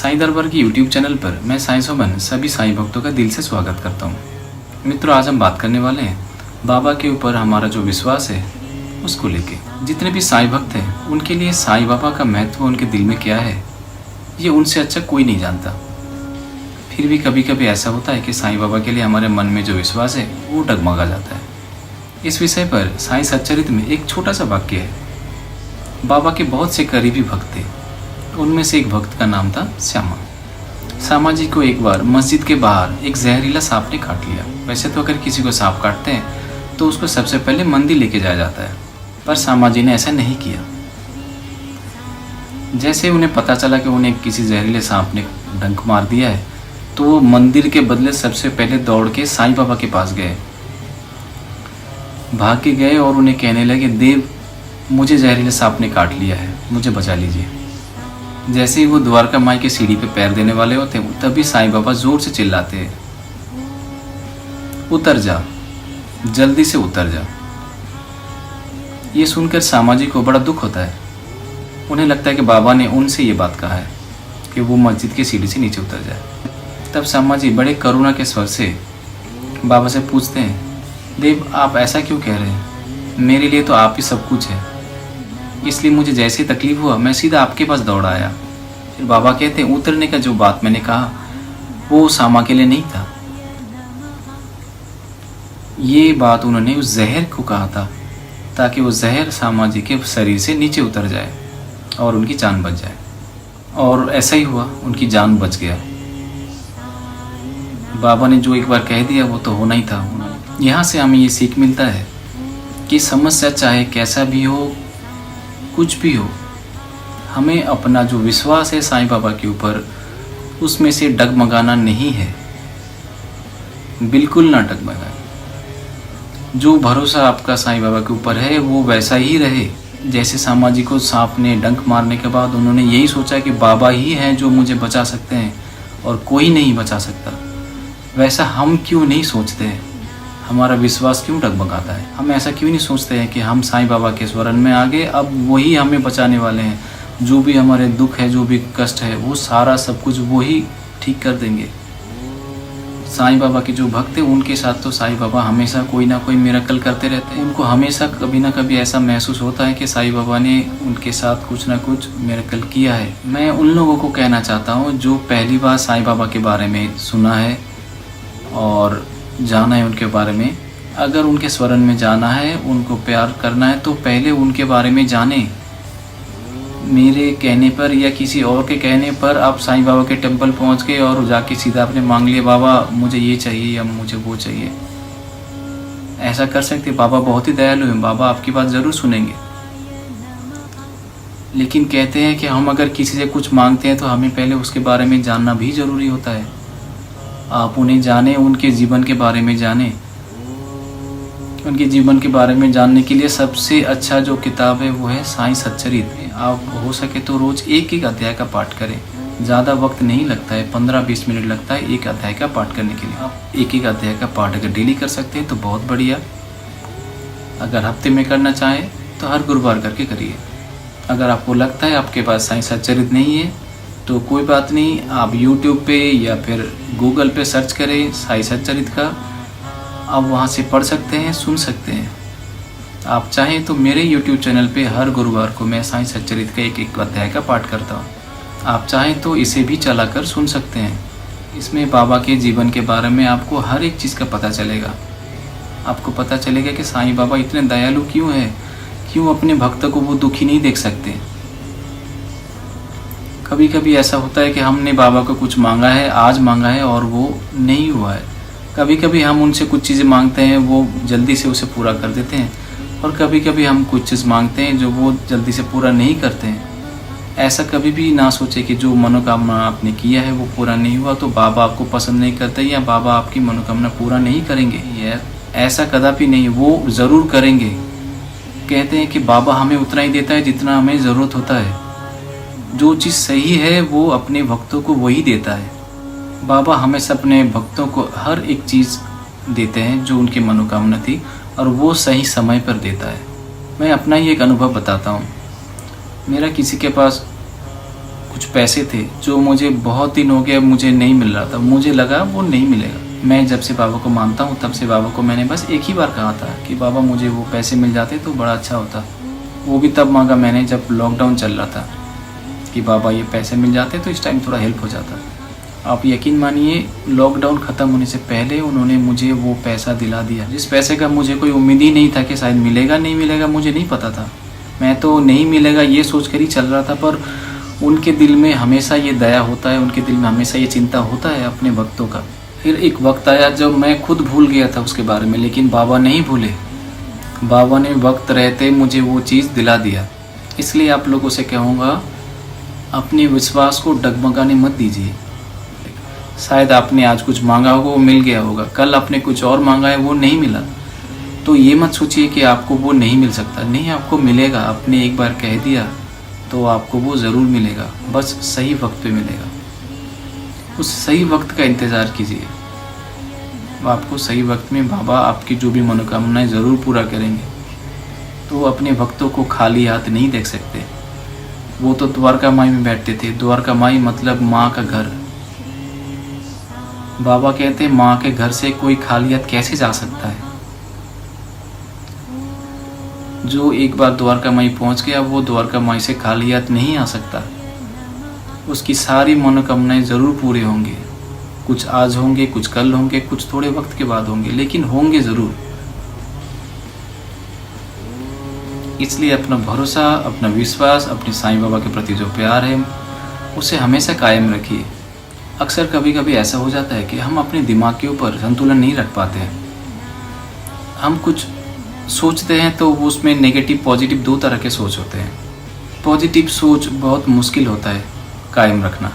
साईं दरबार की YouTube channel पर मैं साईं सोमन सभी साईं भक्तों का दिल से स्वागत करता हूँ। मित्रों, आज हम बात करने वाले हैं बाबा के ऊपर हमारा जो विश्वास है उसको लेके। जितने भी साईं भक्त हैं उनके लिए साईं बाबा का महत्व उनके दिल में क्या है ये उनसे अच्छा कोई नहीं जानता। फिर भी कभी कभी ऐसा होता है कि साईं बाबा के लिए हमारे मन में जो विश्वास है वो डगमगा जाता है। इस विषय पर साईं सच्चरित्र में एक छोटा सा वाक्य है। बाबा के बहुत से करीबी भक्त थे, उनमें से एक भक्त का नाम था श्यामा। श्यामा जी को एक बार मस्जिद के बाहर एक जहरीला सांप ने काट लिया। वैसे तो अगर किसी को सांप काटते हैं तो उसको सबसे पहले मंदिर लेके जाया जाता है, पर श्यामा जी ने ऐसा नहीं किया। जैसे उन्हें पता चला कि उन्हें किसी जहरीले सांप ने डंक मार दिया है तो वो मंदिर के बदले सबसे पहले दौड़ के साईं बाबा के पास गए, भाग के गए और उन्हें कहने लगे, देव मुझे जहरीले सांप ने काट लिया है, मुझे बचा लीजिए। जैसे ही वो द्वारका माई की सीढ़ी पे पैर देने वाले होते तभी साईं बाबा जोर से चिल्लाते हैं, उतर जा, जल्दी से उतर जा। ये सुनकर श्यामा जी को बड़ा दुख होता है। उन्हें लगता है कि बाबा ने उनसे ये बात कहा है कि वो मस्जिद की सीढ़ी से नीचे उतर जाए। तब श्यामा जी बड़े करुणा के स्वर से बाबा से पूछते हैं, देव आप ऐसा क्यों कह रहे हैं? मेरे लिए तो आप ही सब कुछ है, इसलिए मुझे जैसे तकलीफ हुआ मैं सीधा आपके पास दौड़ आया। फिर बाबा कहते हैं, उतरने का जो बात मैंने कहा वो श्यामा के लिए नहीं था, ये बात उन्होंने उस जहर को कहा था ताकि वो जहर श्यामा जी के शरीर से नीचे उतर जाए और उनकी जान बच जाए। और ऐसा ही हुआ, उनकी जान बच गया। बाबा ने जो एक बार कह दिया वो तो होना ही था। यहाँ से हमें ये सीख मिलता है कि समस्या चाहे कैसा भी हो, कुछ भी हो, हमें अपना जो विश्वास है साईं बाबा के ऊपर उसमें से डगमगाना नहीं है, बिल्कुल ना डगमगाए। जो भरोसा आपका साईं बाबा के ऊपर है वो वैसा ही रहे। जैसे श्यामा जी को सांप ने डंक मारने के बाद उन्होंने यही सोचा कि बाबा ही हैं जो मुझे बचा सकते हैं और कोई नहीं बचा सकता, वैसा हम क्यों नहीं सोचते हैं? हमारा विश्वास क्यों डगमगाता है? हम ऐसा क्यों नहीं सोचते हैं कि हम साईं बाबा के शरण में आ गए, अब वही हमें बचाने वाले हैं, जो भी हमारे दुख है, जो भी कष्ट है, वो सारा सब कुछ वही ठीक कर देंगे। साईं बाबा के जो भक्त हैं उनके साथ तो साईं बाबा हमेशा कोई ना कोई मिरेकल करते रहते हैं। उनको हमेशा कभी ना कभी ऐसा महसूस होता है कि साईं बाबा ने उनके साथ कुछ ना कुछ मिरेकल किया है। मैं उन लोगों को कहना चाहता हूँ जो पहली बार साईं बाबा के बारे में सुना है और जाना है उनके बारे में, अगर उनके शरण में जाना है, उनको प्यार करना है तो पहले उनके बारे में जाने। मेरे कहने पर या किसी और के कहने पर आप साईं बाबा के टेंपल पहुंच गए और जाके सीधा आपने मांग लिया, बाबा मुझे ये चाहिए या मुझे वो चाहिए, ऐसा कर सकते? बाबा बहुत ही दयालु हैं, बाबा आपकी बात ज़रूर सुनेंगे। लेकिन कहते हैं कि हम अगर किसी से कुछ मांगते हैं तो हमें पहले उसके बारे में जानना भी ज़रूरी होता है। आप उन्हें जाने, उनके जीवन के बारे में जाने। उनके जीवन के बारे में जानने के लिए सबसे अच्छा जो किताब है वो है साईं सच्चरित्र। आप हो सके तो रोज़ एक एक अध्याय का पाठ करें। ज़्यादा वक्त नहीं लगता है, 15-20 मिनट लगता है एक अध्याय का पाठ करने के लिए। आप एक एक अध्याय का पाठ अगर डेली कर सकते हैं तो बहुत बढ़िया। अगर हफ्ते में करना चाहें तो हर गुरुवार करके करिए। अगर आपको लगता है आपके पास साईं सच्चरित्र नहीं है तो कोई बात नहीं, आप यूट्यूब पे या फिर गूगल पे सर्च करें साईं सच्चरित्र का, आप वहाँ से पढ़ सकते हैं, सुन सकते हैं। आप चाहें तो मेरे यूट्यूब चैनल पे हर गुरुवार को मैं साईं सच्चरित्र का एक एक अध्याय का पाठ करता हूँ। आप चाहें तो इसे भी चलाकर सुन सकते हैं। इसमें बाबा के जीवन के बारे में आपको हर एक चीज़ का पता चलेगा। आपको पता चलेगा कि साईं बाबा इतने दयालु क्यों है, क्यों अपने भक्तों को वो दुखी नहीं देख सकते। कभी कभी ऐसा होता है कि हमने बाबा को कुछ मांगा है, आज मांगा है और वो नहीं हुआ है। कभी कभी हम उनसे कुछ चीज़ें मांगते हैं, वो जल्दी से उसे पूरा कर देते हैं, और कभी कभी हम कुछ चीज़ मांगते हैं जो वो जल्दी से पूरा नहीं करते हैं। ऐसा कभी भी ना सोचे कि जो मनोकामना आपने किया है वो पूरा नहीं हुआ तो बाबा आपको पसंद नहीं करते या बाबा आपकी मनोकामना पूरा नहीं करेंगे। ऐसा कदापि नहीं, वो ज़रूर करेंगे। कहते हैं कि बाबा हमें उतना ही देता है जितना हमें ज़रूरत होता है। जो चीज़ सही है वो अपने भक्तों को वही देता है। बाबा हमेशा अपने भक्तों को हर एक चीज़ देते हैं जो उनकी मनोकामना थी, और वो सही समय पर देता है। मैं अपना ही एक अनुभव बताता हूँ। मेरा किसी के पास कुछ पैसे थे जो मुझे बहुत दिन हो गया मुझे नहीं मिल रहा था। मुझे लगा वो नहीं मिलेगा। मैं जब से बाबा को मानता हूँ तब से बाबा को मैंने बस एक ही बार कहा था कि बाबा मुझे वो पैसे मिल जाते तो बड़ा अच्छा होता। वो भी तब मांगा मैंने जब लॉकडाउन चल रहा था कि बाबा ये पैसे मिल जाते तो इस टाइम थोड़ा हेल्प हो जाता। आप यकीन मानिए लॉकडाउन ख़त्म होने से पहले उन्होंने मुझे वो पैसा दिला दिया, जिस पैसे का मुझे कोई उम्मीद ही नहीं था कि शायद मिलेगा नहीं मिलेगा, मुझे नहीं पता था। मैं तो नहीं मिलेगा ये सोच कर ही चल रहा था, पर उनके दिल में हमेशा ये दया होता है, उनके दिल में हमेशा ये चिंता होता है अपने भक्तों का। फिर एक वक्त आया जब मैं खुद भूल गया था उसके बारे में, लेकिन बाबा नहीं भूले। बाबा ने वक्त रहते मुझे वो चीज़ दिला दिया। इसलिए आप लोगों से कहूँगा अपने विश्वास को डगमगाने मत दीजिए। शायद आपने आज कुछ मांगा होगा वो मिल गया होगा, कल आपने कुछ और मांगा है वो नहीं मिला, तो ये मत सोचिए कि आपको वो नहीं मिल सकता। नहीं, आपको मिलेगा। आपने एक बार कह दिया तो आपको वो ज़रूर मिलेगा, बस सही वक्त पे मिलेगा। उस सही वक्त का इंतज़ार कीजिए। आपको सही वक्त में बाबा आपकी जो भी मनोकामनाएं ज़रूर पूरा करेंगे। तो अपने भक्तों को खाली हाथ नहीं देख सकते। वो तो द्वारका माई में बैठते थे। द्वारका माई मतलब माँ का घर। बाबा कहते माँ के घर से कोई खाली हाथ कैसे जा सकता है। जो एक बार द्वारका माई पहुँच गया वो द्वारका माई से खाली हाथ नहीं आ सकता। उसकी सारी मनोकामनाएं ज़रूर पूरे होंगे। कुछ आज होंगे, कुछ कल होंगे, कुछ थोड़े वक्त के बाद होंगे, लेकिन होंगे ज़रूर। इसलिए अपना भरोसा, अपना विश्वास, अपने साईं बाबा के प्रति जो प्यार है उसे हमेशा कायम रखिए। अक्सर कभी कभी ऐसा हो जाता है कि हम अपने दिमाग के ऊपर संतुलन नहीं रख पाते हैं। हम कुछ सोचते हैं तो उसमें नेगेटिव पॉजिटिव दो तरह के सोच होते हैं। पॉजिटिव सोच बहुत मुश्किल होता है कायम रखना।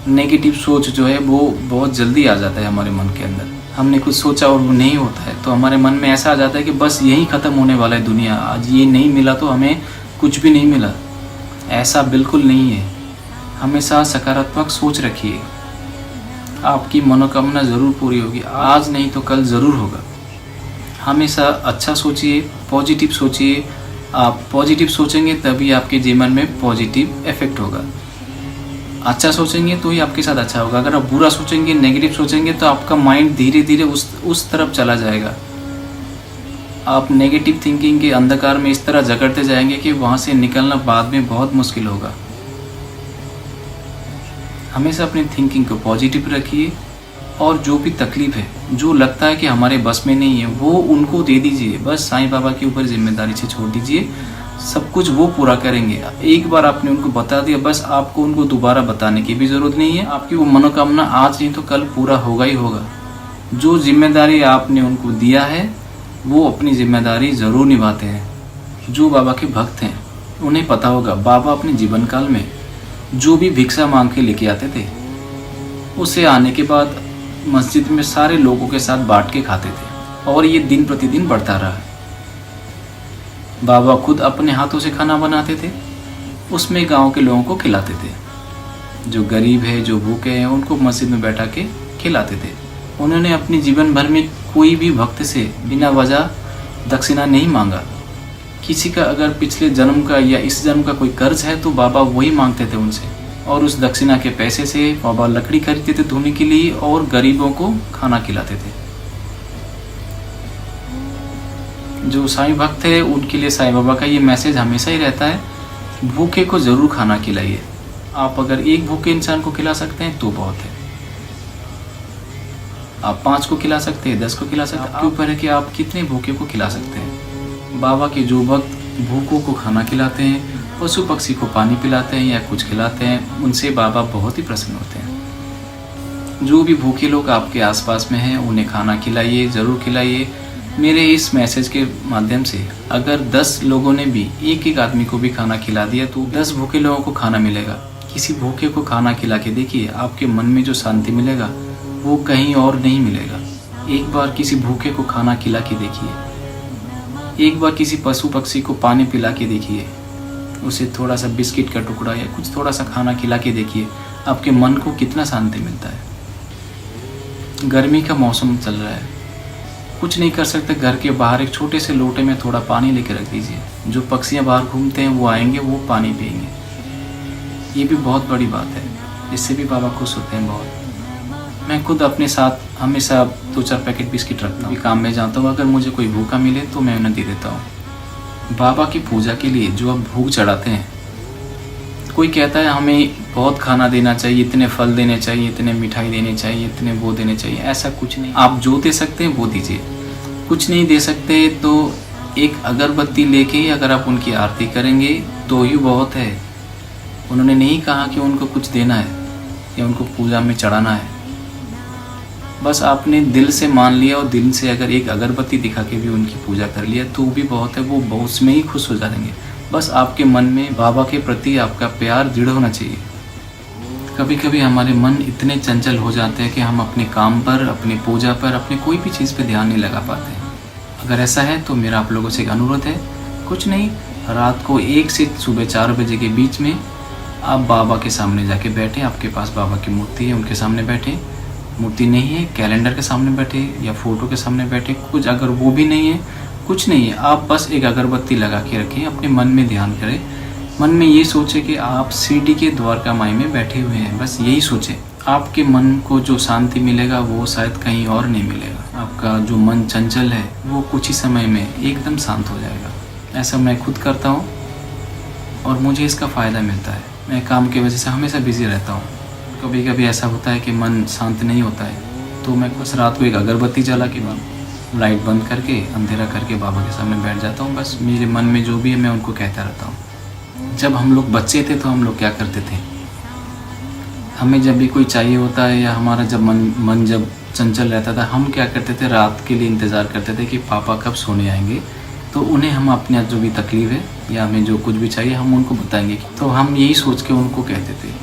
नेगेटिव सोच जो है वो बहुत जल्दी आ जाता है हमारे मन के अंदर। हमने कुछ सोचा और वो नहीं होता है तो हमारे मन में ऐसा आ जाता है कि बस यही ख़त्म होने वाला है दुनिया, आज ये नहीं मिला तो हमें कुछ भी नहीं मिला। ऐसा बिल्कुल नहीं है। हमेशा सकारात्मक सोच रखिए। आपकी मनोकामना ज़रूर पूरी होगी, आज नहीं तो कल ज़रूर होगा। हमेशा अच्छा सोचिए, पॉजिटिव सोचिए। आप पॉजिटिव सोचेंगे तभी आपके जीवन में पॉजिटिव इफेक्ट होगा। अच्छा सोचेंगे तो ही आपके साथ अच्छा होगा। अगर आप बुरा सोचेंगे, नेगेटिव सोचेंगे तो आपका माइंड धीरे धीरे उस तरफ चला जाएगा। आप नेगेटिव थिंकिंग के अंधकार में इस तरह जकड़ते जाएंगे कि वहाँ से निकलना बाद में बहुत मुश्किल होगा। हमेशा अपनी थिंकिंग को पॉजिटिव रखिए और जो भी तकलीफ है, जो लगता है कि हमारे बस में नहीं है, वो उनको दे दीजिए। बस साईं बाबा के ऊपर जिम्मेदारी से छोड़ दीजिए, सब कुछ वो पूरा करेंगे। एक बार आपने उनको बता दिया, बस आपको उनको दोबारा बताने की भी ज़रूरत नहीं है। आपकी वो मनोकामना आज नहीं तो कल पूरा होगा ही होगा। जो जिम्मेदारी आपने उनको दिया है वो अपनी जिम्मेदारी ज़रूर निभाते हैं। जो बाबा के भक्त हैं उन्हें पता होगा बाबा अपने जीवन काल में जो भी भिक्षा मांग के लेके आते थे उसे आने के बाद मस्जिद में सारे लोगों के साथ बांट के खाते थे और ये दिन प्रतिदिन बढ़ता रहा। बाबा खुद अपने हाथों से खाना बनाते थे, उसमें गांव के लोगों को खिलाते थे। जो गरीब है, जो भूखे हैं, उनको मस्जिद में बैठा के खिलाते थे। उन्होंने अपने जीवन भर में कोई भी भक्त से बिना वजह दक्षिणा नहीं मांगा। किसी का अगर पिछले जन्म का या इस जन्म का कोई कर्ज है तो बाबा वही मांगते थे उनसे, और उस दक्षिणा के पैसे से बाबा लकड़ी खरीदते थे धोने के लिए और गरीबों को खाना खिलाते थे। जो साईं भक्त है उनके लिए साईं बाबा का ये मैसेज हमेशा ही रहता है, भूखे को ज़रूर खाना खिलाइए। आप अगर एक भूखे इंसान को खिला सकते हैं तो बहुत है। आप 5 को खिला सकते हैं, 10 को खिला सकते हैं, आपके ऊपर है कि आप कितने भूखे को खिला सकते हैं। बाबा के जो भक्त भूखों को खाना खिलाते हैं, पशु पक्षी को पानी पिलाते हैं या कुछ खिलाते हैं, उनसे बाबा बहुत ही प्रसन्न होते हैं। जो भी भूखे लोग आपके आसपास में हैं उन्हें खाना खिलाइए, ज़रूर खिलाइए। मेरे इस मैसेज के माध्यम से अगर 10 लोगों ने भी एक एक आदमी को भी खाना खिला दिया तो 10 भूखे लोगों को खाना मिलेगा। किसी भूखे को खाना खिला के देखिए, आपके मन में जो शांति मिलेगा वो कहीं और नहीं मिलेगा। एक बार किसी भूखे को खाना खिला के देखिए, एक बार किसी पशु पक्षी को पानी पिला के देखिए, उसे थोड़ा सा बिस्किट का टुकड़ा या कुछ थोड़ा सा खाना खिला के देखिए, आपके मन को कितना शांति मिलता है। गर्मी का मौसम चल रहा है, कुछ नहीं कर सकते, घर के बाहर एक छोटे से लोटे में थोड़ा पानी लेके रख दीजिए। जो पक्षियाँ बाहर घूमते हैं वो आएंगे, वो पानी पिएंगे। ये भी बहुत बड़ी बात है, इससे भी बाबा खुश होते हैं बहुत। मैं खुद अपने साथ हमेशा 2-4 पैकेट बिस्किट रखता हूँ। काम में जाता हूँ, अगर मुझे कोई भूखा मिले तो मैं उन्हें दे देता हूँ। बाबा की पूजा के लिए जो हम भूख चढ़ाते हैं, कोई कहता है हमें बहुत खाना देना चाहिए, इतने फल देने चाहिए, इतने मिठाई देनी चाहिए, इतने वो देने चाहिए, ऐसा कुछ नहीं। आप जो दे सकते हैं वो दीजिए। कुछ नहीं दे सकते तो एक अगरबत्ती लेके ही अगर आप उनकी आरती करेंगे तो ही बहुत है। उन्होंने नहीं कहा कि उनको कुछ देना है या उनको पूजा में चढ़ाना है, बस आपने दिल से मान लिया और दिल से अगर एक अगरबत्ती दिखा के भी उनकी पूजा कर लिया तो भी बहुत है। वो उसमें ही खुश हो जाएंगे। बस आपके मन में बाबा के प्रति आपका प्यार दृढ़ होना चाहिए। कभी कभी हमारे मन इतने चंचल हो जाते हैं कि हम अपने काम पर, अपनी पूजा पर, अपनी कोई भी चीज़ पे ध्यान नहीं लगा पाते। अगर ऐसा है तो मेरा आप लोगों से एक अनुरोध है, कुछ नहीं, रात को 1 से सुबह 4 बजे के बीच में आप बाबा के सामने जाके बैठें। आपके पास बाबा की मूर्ति है, उनके सामने बैठें। मूर्ति नहीं है, कैलेंडर के सामने बैठे या फोटो के सामने बैठे, कुछ अगर वो भी नहीं है, कुछ नहीं है, आप बस एक अगरबत्ती लगा के रखें। अपने मन में ध्यान करें, मन में ये सोचें कि आप शिरडी के द्वारका माई में बैठे हुए हैं। बस यही सोचें। आपके मन को जो शांति मिलेगा वो शायद कहीं और नहीं मिलेगा। आपका जो मन चंचल है वो कुछ ही समय में एकदम शांत हो जाएगा। ऐसा मैं खुद करता हूँ और मुझे इसका फ़ायदा मिलता है। मैं काम की वजह से हमेशा बिज़ी रहता हूँ। कभी कभी ऐसा होता है कि मन शांत नहीं होता है, तो मैं बस रात को एक अगरबत्ती जला के लाइट बंद करके, अंधेरा करके बाबा के सामने बैठ जाता हूँ। बस मेरे मन में जो भी है मैं उनको कहता रहता हूँ। जब हम लोग बच्चे थे तो हम लोग क्या करते थे, हमें जब भी कोई चाहिए होता है या हमारा जब मन जब चंचल रहता था, हम क्या करते थे, रात के लिए इंतज़ार करते थे कि पापा कब सोने आएंगे, तो उन्हें हम अपने जो भी तकलीफ़ है या हमें जो कुछ भी चाहिए हम उनको बताएंगे। तो हम यही सोच के उनको कहते थे।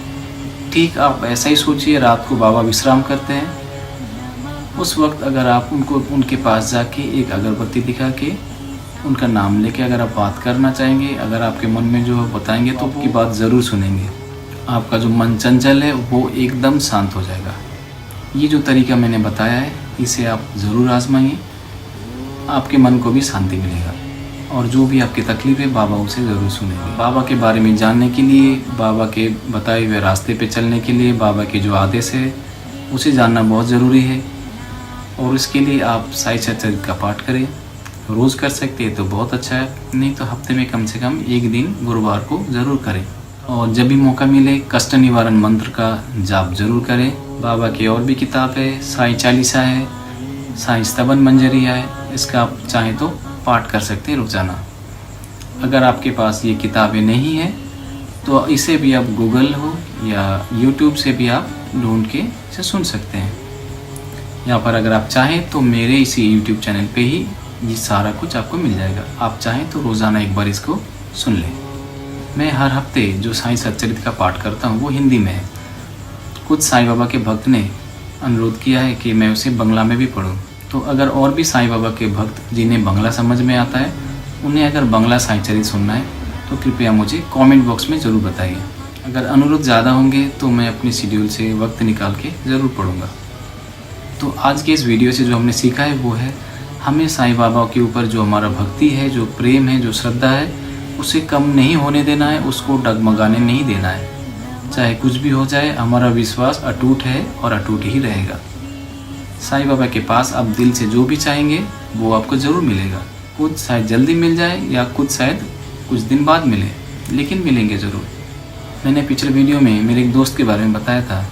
ठीक आप ऐसा ही सोचिए, रात को बाबा विश्राम करते हैं, उस वक्त अगर आप उनके पास जाके एक अगरबत्ती दिखा के उनका नाम लेके अगर आप बात करना चाहेंगे, अगर आपके मन में जो बताएंगे तो आपकी बात ज़रूर सुनेंगे। आपका जो मन चंचल है वो एकदम शांत हो जाएगा। ये जो तरीका मैंने बताया है इसे आप ज़रूर आजमाइए, आपके मन को भी शांति मिलेगा और जो भी आपकी तकलीफ़ है बाबा उसे ज़रूर सुनेंगे। बाबा के बारे में जानने के लिए, बाबा के बताए हुए रास्ते पे चलने के लिए, बाबा के जो आदेश है उसे जानना बहुत ज़रूरी है। और इसके लिए आप साई चरित्र का पाठ करें। रोज़ कर सकते हैं तो बहुत अच्छा है, नहीं तो हफ्ते में कम से कम एक दिन गुरुवार को ज़रूर करें। और जब भी मौका मिले कष्ट निवारण मंत्र का जाप ज़रूर करें। बाबा की और भी किताब है, साई चालीसा है, साई स्तवन मंजरिया है, इसका आप चाहें तो पाठ कर सकते हैं रोज़ाना। अगर आपके पास ये किताबें नहीं हैं तो इसे भी आप गूगल हो या यूट्यूब से भी आप ढूंढ के इसे सुन सकते हैं। यहाँ पर अगर आप चाहें तो मेरे इसी यूट्यूब चैनल पे ही ये सारा कुछ आपको मिल जाएगा। आप चाहें तो रोज़ाना एक बार इसको सुन लें। मैं हर हफ्ते जो साईं सच्चरित्र का पाठ करता हूँ वो हिंदी में है। कुछ साईं बाबा के भक्त ने अनुरोध किया है कि मैं उसे बंगला में भी पढ़ूँ, तो अगर और भी साईं बाबा के भक्त जिन्हें बंगला समझ में आता है, उन्हें अगर बंगला साईं चरित्र सुनना है तो कृपया मुझे कमेंट बॉक्स में ज़रूर बताइए। अगर अनुरोध ज़्यादा होंगे तो मैं अपने शेड्यूल से वक्त निकाल के ज़रूर पढ़ूँगा। तो आज के इस वीडियो से जो हमने सीखा है वो है, हमें साईं बाबा के ऊपर जो हमारा भक्ति है, जो प्रेम है, जो श्रद्धा है, उसे कम नहीं होने देना है, उसको डगमगाने नहीं देना है। चाहे कुछ भी हो जाए, हमारा विश्वास अटूट है और अटूट ही रहेगा। साईं बाबा के पास आप दिल से जो भी चाहेंगे वो आपको ज़रूर मिलेगा। कुछ शायद जल्दी मिल जाए या कुछ शायद कुछ दिन बाद मिले, लेकिन मिलेंगे ज़रूर। मैंने पिछले वीडियो में मेरे एक दोस्त के बारे में बताया था,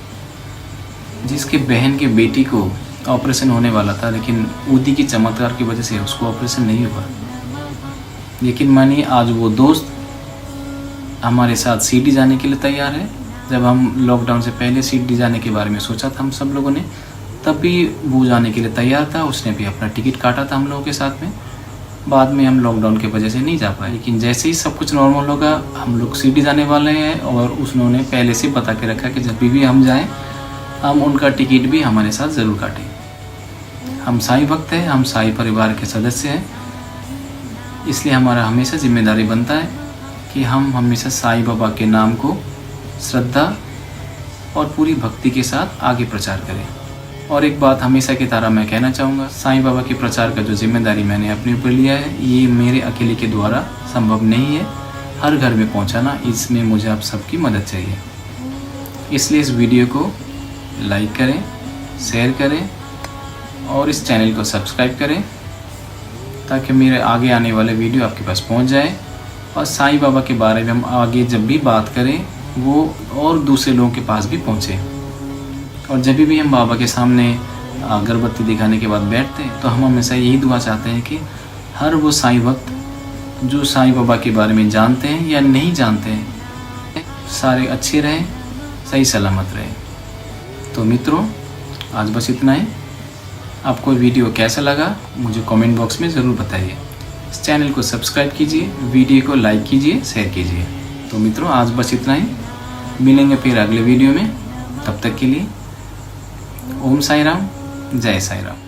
जिसके बहन के बेटी को ऑपरेशन होने वाला था, लेकिन ऊदी की चमत्कार की वजह से उसको ऑपरेशन नहीं हुआ। लेकिन मानिए आज वो दोस्त हमारे साथ शिरडी जाने के लिए तैयार है। जब हम लॉकडाउन से पहले शिरडी जाने के बारे में सोचा था हम सब लोगों ने, तब भी वो जाने के लिए तैयार था। उसने भी अपना टिकट काटा था हम लोगों के साथ में। बाद में हम लॉकडाउन की वजह से नहीं जा पाए, लेकिन जैसे ही सब कुछ नॉर्मल होगा हम लोग शिरडी जाने वाले हैं। और उन्होंने पहले से बता के रखा कि जब भी हम जाएँ हम उनका टिकट भी हमारे साथ ज़रूर काटें। हम साईं भक्त हैं, हम साईं परिवार के सदस्य हैं, इसलिए हमारा हमेशा जिम्मेदारी बनता है कि हम हमेशा साईं बाबा के नाम को श्रद्धा और पूरी भक्ति के साथ आगे प्रचार करें। और एक बात हमेशा की तरह मैं कहना चाहूँगा, साईं बाबा के प्रचार का जो जिम्मेदारी मैंने अपने ऊपर लिया है, ये मेरे अकेले के द्वारा संभव नहीं है। हर घर में पहुंचाना, इसमें मुझे आप सबकी मदद चाहिए। इसलिए इस वीडियो को लाइक करें, शेयर करें और इस चैनल को सब्सक्राइब करें ताकि मेरे आगे आने वाले वीडियो आपके पास पहुंच जाए और साईं बाबा के बारे में हम आगे जब भी बात करें वो और दूसरे लोगों के पास भी पहुंचे। और जब भी हम बाबा के सामने अगरबत्ती दिखाने के बाद बैठते हैं तो हम हमेशा यही दुआ चाहते हैं कि हर वो साईं भक्त जो साईं बाबा के बारे में जानते हैं या नहीं जानते हैं, सारे अच्छे रहें, सही सलामत रहें। तो मित्रों, आज बस इतना ही। आपको वीडियो कैसा लगा मुझे कमेंट बॉक्स में ज़रूर बताइए। इस चैनल को सब्सक्राइब कीजिए, वीडियो को लाइक कीजिए, शेयर कीजिए। तो मित्रों, आज बस इतना ही। मिलेंगे फिर अगले वीडियो में। तब तक के लिए ओम साई राम, जय साई राम।